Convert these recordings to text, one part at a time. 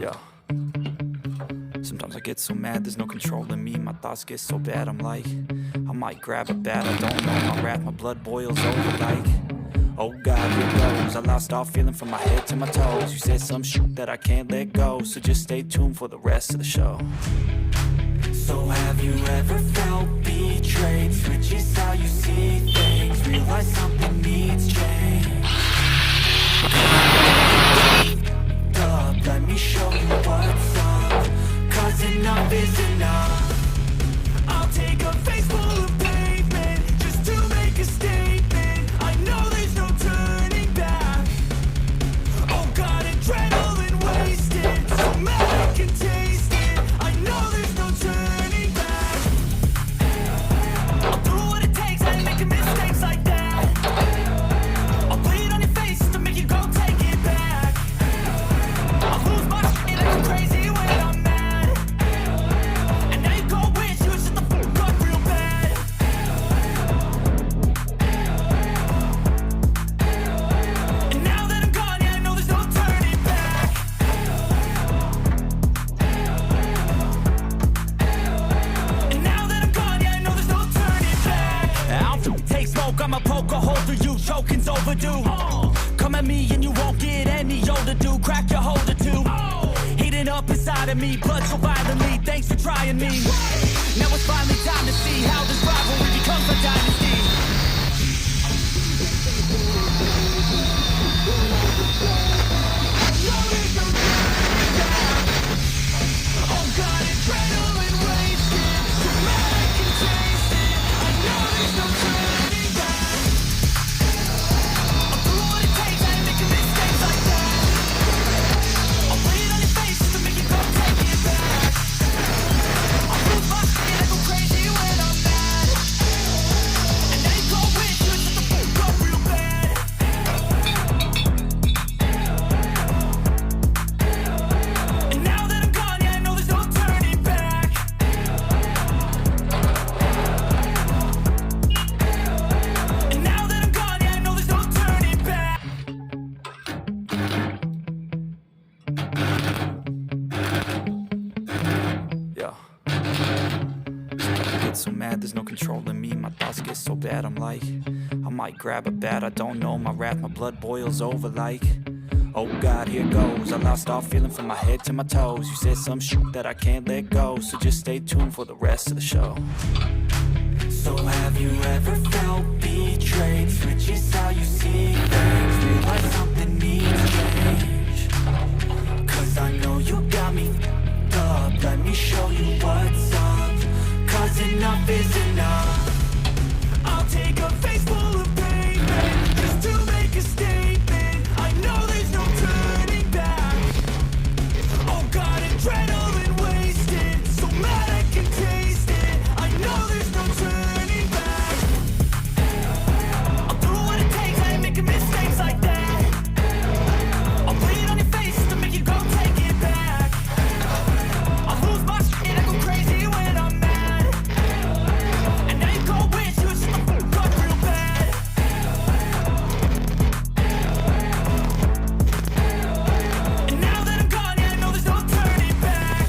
Yeah. Sometimes I get so mad, there's no controlling me. My thoughts get so bad, I'm like, I might grab a bat, I don't know my wrath, my blood boils over like, oh God, here goes. I lost all feeling from my head to my toes. You said some shit that I can't let go, so just stay tuned for the rest of the show. So have you ever felt betrayed? Switches how you see things, realize something needs change. Let me show you what's up, 'cause enough is enough. I'll take a face full of pavement just to make a statement. I know there's no turning back. Oh God, adrenaline wasted, so mad I can taste it. I know there's no turning back. I'll do what it takes, I ain't making mistakes like that. I'll bleed on your face to make you go take it back. I'll lose my shit, I go crazy when I'm mad. And now you go wish you would shut the fuck up real bad. And now that I'm gone, yeah, I know there's no turning back. And now that I'm gone, yeah, I know there's no turning back. I'll take smoke, I'ma poke a hole through you, choking's overdue. Come at me and you won't get any older, dude. Crack your holder too. Heating up inside of me, blood so violently. Thanks for trying me. Now it's finally time to see how this rivalry becomes a dynasty. Oh God, adrenaline wasted, so mad I can taste it. I know there's no turning back. I'll do what it takes, I ain't making mistakes like that. I'll bleed on your face just to make you go take it back. I'll lose my shit, I go crazy when I'm mad. And now you go wish you would shut the fuck up real bad. And now that I'm gone, yeah, I know there's no turning back. And now that I'm gone, yeah, I know there's no turning back. Yeah. Sometimes I get so mad, there's no controlling me. My thoughts get so bad, I'm like, I might grab a bat, I don't know my wrath, my blood boils over like, oh God, here goes. I lost all feeling from my head to my toes. You said some shit that I can't let go, so just stay tuned for the rest of the show. So have you ever felt betrayed? Switches how you see things, realize something needs change. 'Cause I know you got me f***ed up. Let me show you what's up, 'cause enough is enough. I'll take a face full of pavement just to make a statement. I know there's no turning back. Oh God, adrenaline wasted, so mad I can taste it. I know there's no turning back. I'll do what it takes, I ain't making mistakes like that. I'll bleed on your face to make you go take it back. I'll lose my shit, I go crazy when I'm mad. And now you go wish you would shut the fuck up real bad. And now that I'm gone, yeah, I know there's no turning back.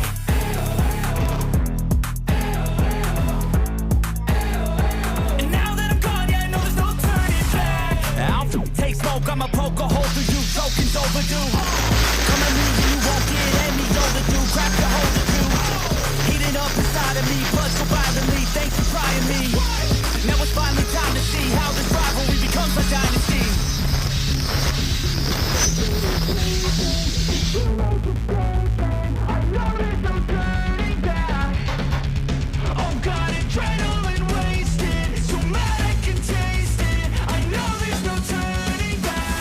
And now that I'm gone, yeah, I know there's no turning back. I'll take smoke, I'ma poke a hole through you, choking's overdue.